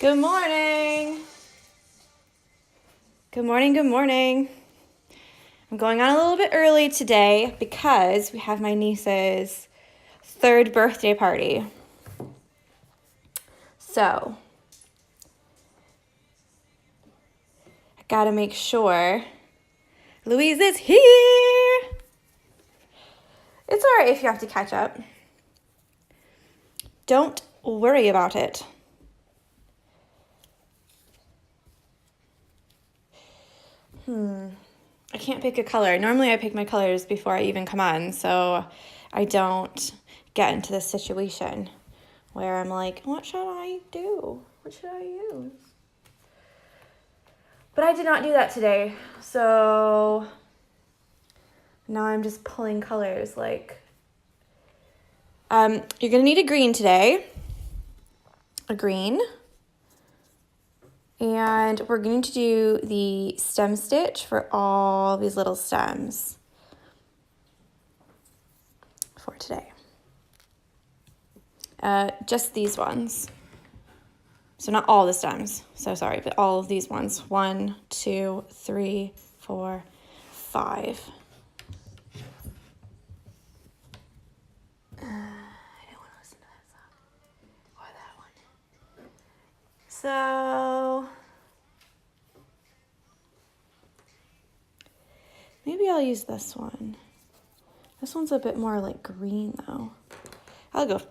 Good morning. Good morning, good morning. I'm going on a little bit early today because we have my niece's 3rd birthday party. So, I gotta make sure Louise is here. It's all right if you have to catch up. Don't worry about it. I can't pick a color. Normally I pick my colors before I even come on, so I don't get into this situation where I'm like, what should I do? What should I use? But I did not do that today, so now I'm just pulling colors like, you're gonna need a green today, a green. And we're going to do the stem stitch for all these little stems for today. Just these ones. So not all the stems, so sorry, but all of these ones. 1, 2, 3, 4, 5. I don't want to listen to that song. Or that one. So maybe I'll use this one. This one's a bit more like green though. I'll go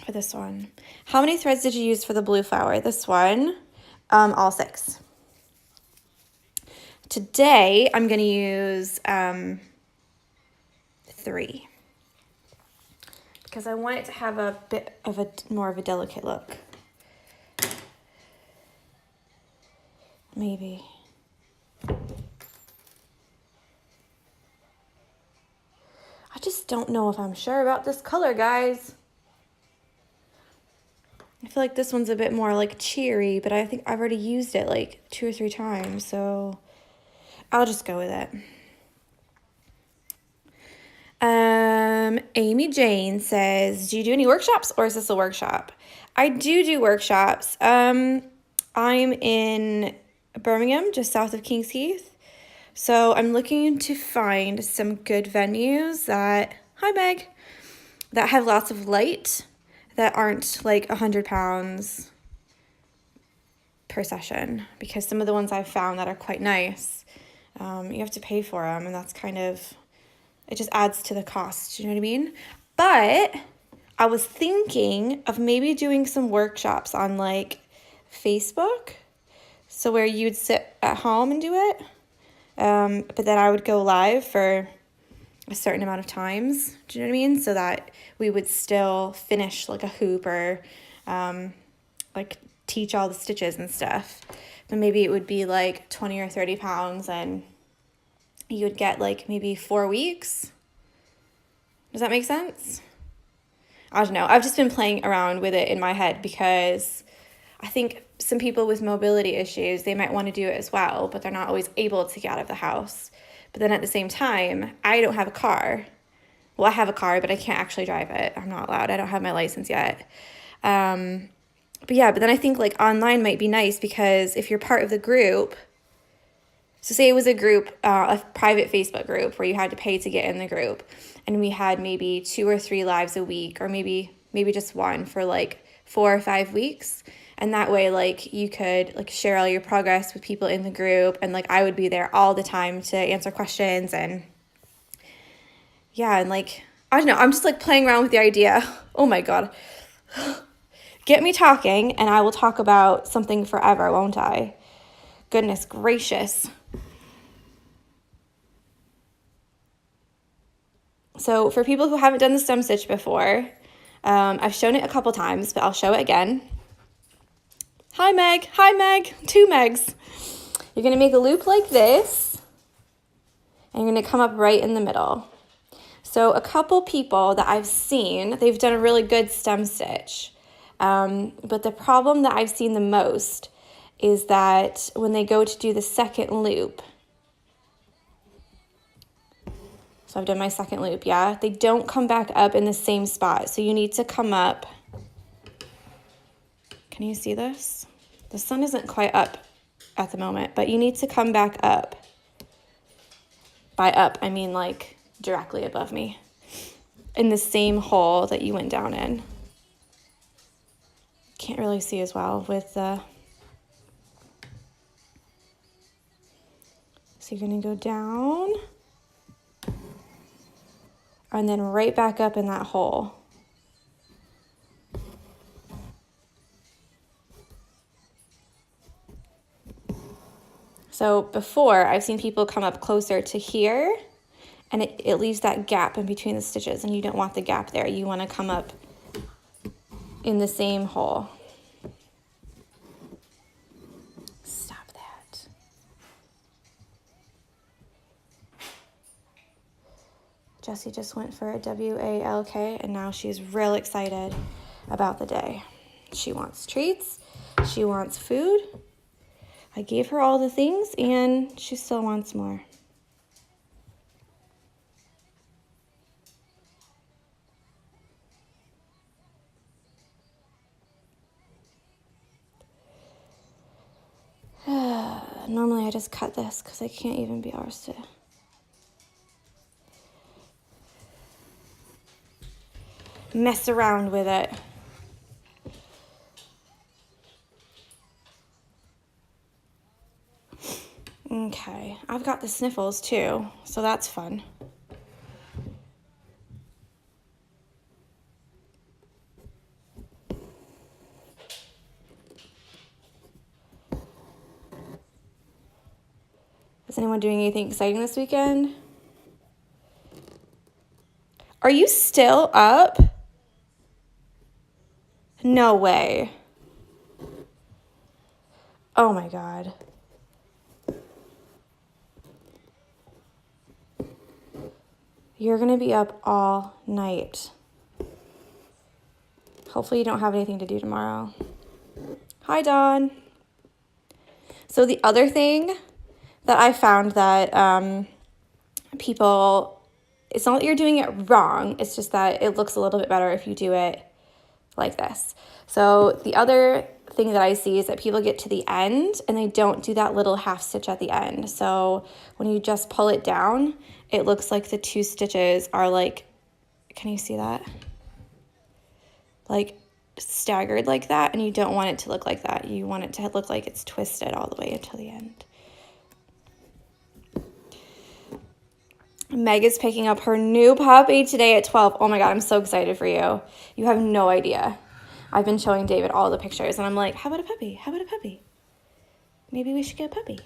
for this one. How many threads did you use for the blue flower? This one, all 6. Today I'm gonna use 3 because I want it to have a bit of a more of a delicate look. Maybe. I just don't know if I'm sure about this color, guys. I feel like this one's a bit more like cheery, but I think I've already used it like 2 or 3 times, so I'll just go with it. Amy Jane says, do you do any workshops or is this a workshop? I do workshops. I'm in Birmingham, just south of Kings Heath. So I'm looking to find some good venues that, hi Meg, that have lots of light, that aren't like 100 pounds per session. Because some of the ones I've found that are quite nice, you have to pay for them, and that's kind of, it just adds to the cost, you know what I mean? But I was thinking of maybe doing some workshops on like Facebook, so where you'd sit at home and do it. But then I would go live for a certain amount of times, do you know what I mean? So that we would still finish like a hoop or like teach all the stitches and stuff. But maybe it would be like 20 or 30 pounds and you would get like maybe 4 weeks. Does that make sense? I don't know. I've just been playing around with it in my head because I think some people with mobility issues, they might want to do it as well, but they're not always able to get out of the house. But then at the same time, I don't have a car. Well, I have a car, but I can't actually drive it. I'm not allowed. I don't have my license yet. But then I think like online might be nice because if you're part of the group, so say it was a group, a private Facebook group where you had to pay to get in the group, and we had maybe 2 or 3 lives a week, or maybe just one for like 4 or 5 weeks. And that way, like, you could, like, share all your progress with people in the group. And, like, I would be there all the time to answer questions. And, yeah, and, like, I don't know. I'm just, like, playing around with the idea. Oh, my God. Get me talking, and I will talk about something forever, won't I? Goodness gracious. So, for people who haven't done the stem stitch before, I've shown it a couple times, but I'll show it again. Hi, Meg. Hi, Meg. 2 Megs. You're going to make a loop like this, and you're going to come up right in the middle. So a couple people that I've seen, they've done a really good stem stitch. But the problem that I've seen the most is that when they go to do the second loop, so I've done my second loop, yeah? They don't come back up in the same spot. So you need to come up. Can you see this? The sun isn't quite up at the moment, but you need to come back up. By up, I mean like directly above me, in the same hole that you went down in. Can't really see as well with the... So you're gonna go down and then right back up in that hole. So before, I've seen people come up closer to here, and it leaves that gap in between the stitches, and you don't want the gap there. You want to come up in the same hole. Stop that. Jessie just went for a WALK, and now she's real excited about the day. She wants treats. She wants food. I gave her all the things, and she still wants more. Normally I just cut this because I can't even be arsed to mess around with it. Okay, I've got the sniffles too, so that's fun. Is anyone doing anything exciting this weekend? Are you still up? No way. Oh my God. You're gonna be up all night. Hopefully you don't have anything to do tomorrow. Hi, Dawn. So the other thing that I found that people, it's not that you're doing it wrong, it's just that it looks a little bit better if you do it like this. So the other thing that I see is that people get to the end and they don't do that little half stitch at the end. So when you just pull it down, it looks like the two stitches are like, can you see that? Like staggered like that, and you don't want it to look like that. You want it to look like it's twisted all the way until the end. Meg is picking up her new puppy today at 12. Oh my God, I'm so excited for you. You have no idea. I've been showing David all the pictures, and I'm like, how about a puppy? How about a puppy? Maybe we should get a puppy.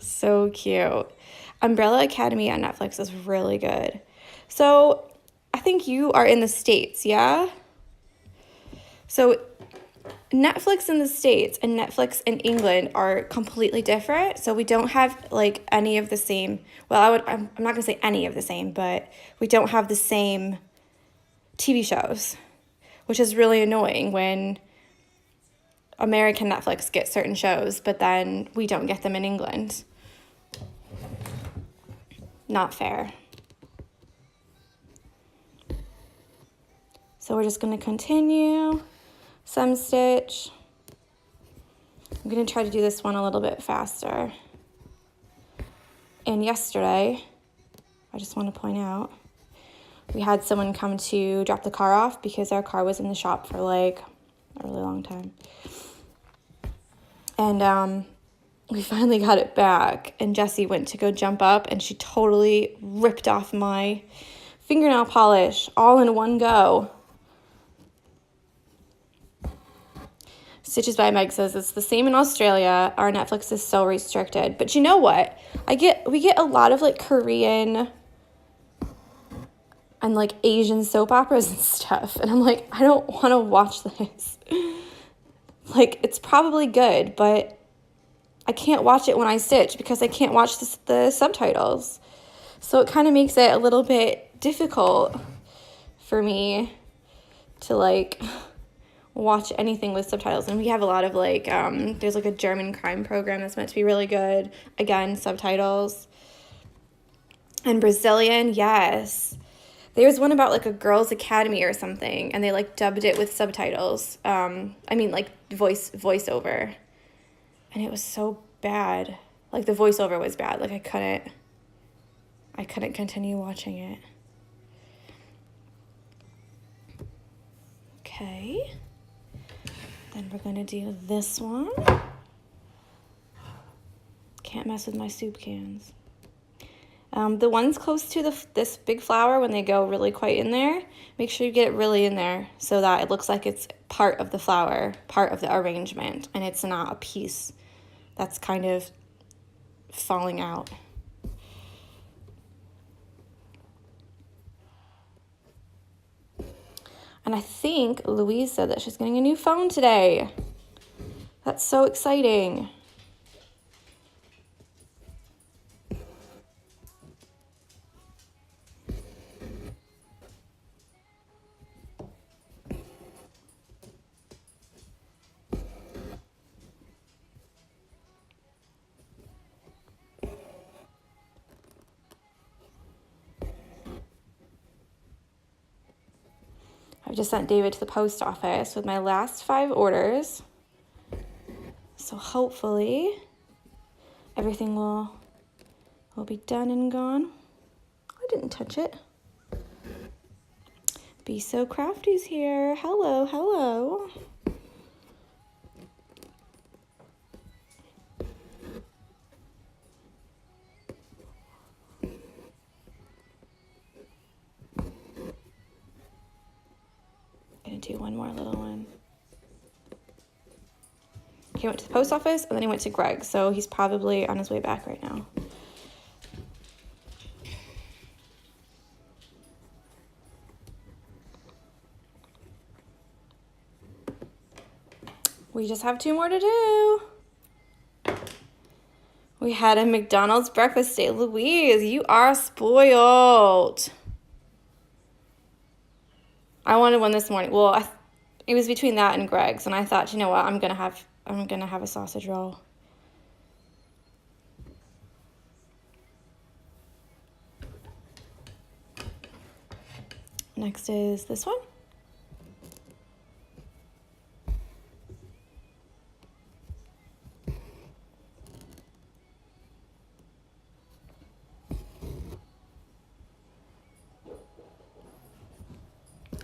So cute. Umbrella Academy on Netflix is really good. So I think you are in the States, yeah? So Netflix in the States and Netflix in England are completely different. So we don't have like any of the same, well, I'm not gonna say any of the same, but we don't have the same TV shows, which is really annoying when American Netflix gets certain shows, but then we don't get them in England. Not fair. So we're just gonna continue some stitch. I'm gonna try to do this one a little bit faster. And yesterday, I just want to point out, we had someone come to drop the car off because our car was in the shop for like a really long time. And we finally got it back, and Jessie went to go jump up, and she totally ripped off my fingernail polish all in one go. Stitches by Meg says it's the same in Australia. Our Netflix is so restricted. But you know what? We get a lot of like Korean and like Asian soap operas and stuff. And I'm like, I don't want to watch this. Like, it's probably good, but I can't watch it when I stitch because I can't watch the subtitles. So it kind of makes it a little bit difficult for me to like watch anything with subtitles. And we have a lot of like, there's like a German crime program that's meant to be really good. Again, subtitles. And Brazilian, yes. There's one about like a girls' academy or something, and they like dubbed it with subtitles. I mean like voiceover, and it was so bad. Like the voiceover was bad. Like I couldn't continue watching it. Okay. Then we're gonna do this one. Can't mess with my soup cans. The ones close to this big flower, when they go really quite in there, make sure you get it really in there so that it looks like it's part of the flower, part of the arrangement, and it's not a piece that's kind of falling out. And I think Louise said that she's getting a new phone today. That's so exciting. I just sent David to the post office with my last 5 orders. So hopefully everything will be done and gone. I didn't touch it. Be So Crafty's here. Hello, hello. Gonna do one more little one. He went to the post office and then he went to Greg, so he's probably on his way back right now. We just have 2 more to do. We had a McDonald's breakfast day. Louise, you are spoiled. I wanted one this morning. Well, it was between that and Greg's, and I thought, you know what, I'm gonna have a sausage roll. Next is this one.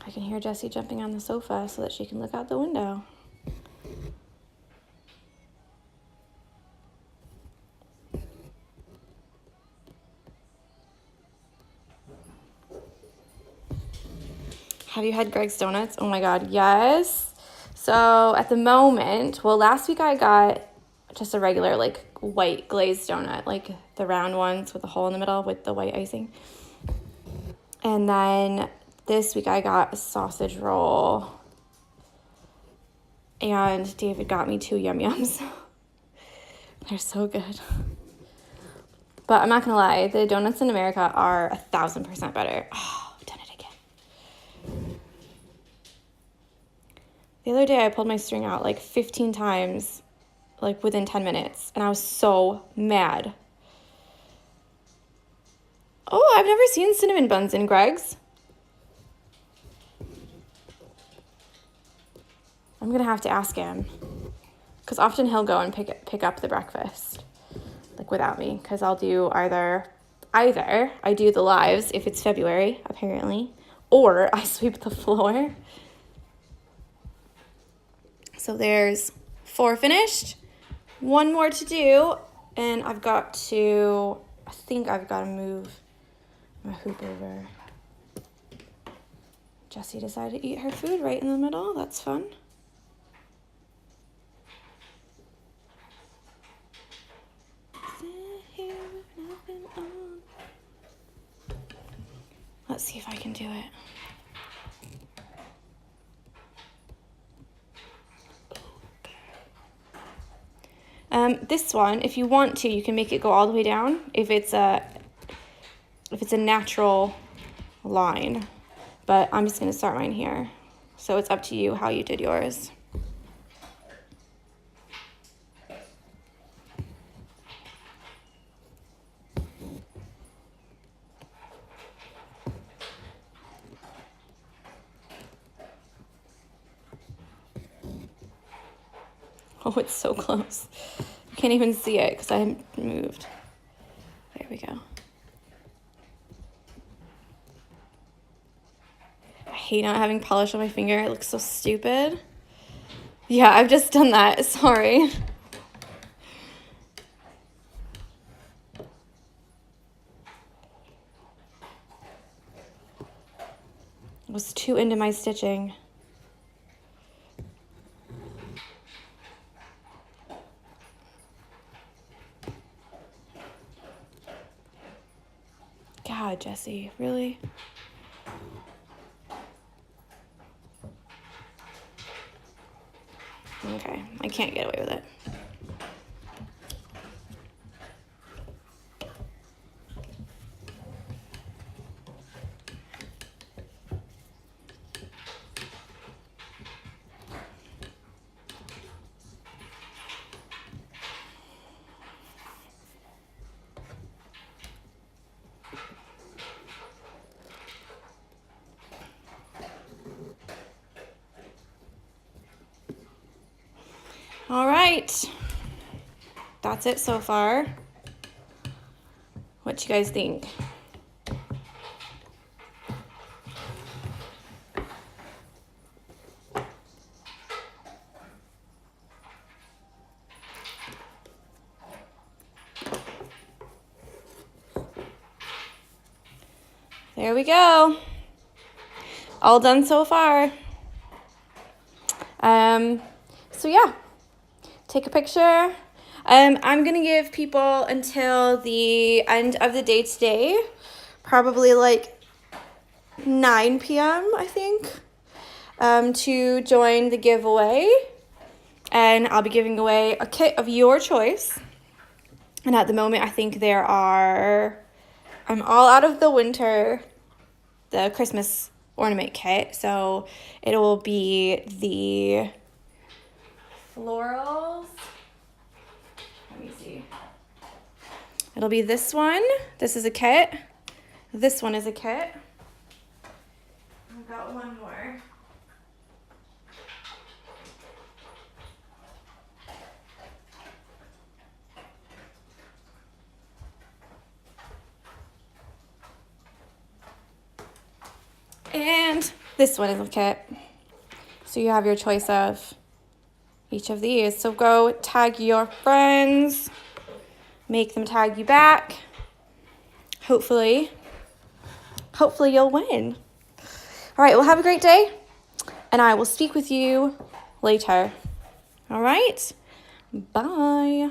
I can hear Jessie jumping on the sofa so that she can look out the window. Have you had Greg's Donuts? Oh my God, yes. So at the moment, well, last week I got just a regular like white glazed donut, like the round ones with the hole in the middle with the white icing. And then this week I got a sausage roll, and David got me 2 Yum Yums. They're so good. But I'm not gonna lie, the donuts in America are 1,000% better. Oh, I've done it again. The other day I pulled my string out like 15 times, like within 10 minutes, and I was so mad. Oh, I've never seen cinnamon buns in Greg's. I'm gonna have to ask him, because often he'll go and pick up the breakfast, like without me, because I'll do either I do the lives if it's February apparently, or I sweep the floor. So there's 4 finished, 1 more to do, and I think I've got to move my hoop over. Jessie decided to eat her food right in the middle. That's fun. Let's see if I can do it. This one, if you want to, you can make it go all the way down if it's a natural line, but I'm just going to start mine here. So it's up to you how you did yours. Oh, it's so close. I can't even see it because I haven't moved. There we go. I hate not having polish on my finger. It looks so stupid. Yeah, I've just done that. Sorry. I was too into my stitching. God, Jessie, really? Okay, I can't get away with it. All right, that's it so far. What you guys think? There we go. All done so far. So yeah, take a picture. I'm gonna give people until the end of the day today, probably like 9 p.m. I think, to join the giveaway. And I'll be giving away a kit of your choice. And at the moment, I think I'm all out of the Christmas ornament kit. So it will be the florals. Let me see. It'll be this one. This is a kit. This one is a kit. I've got one more. And this one is a kit. So you have your choice of each of these. So go tag your friends, make them tag you back. Hopefully you'll win. All right, well, have a great day, and I will speak with you later. All right, bye.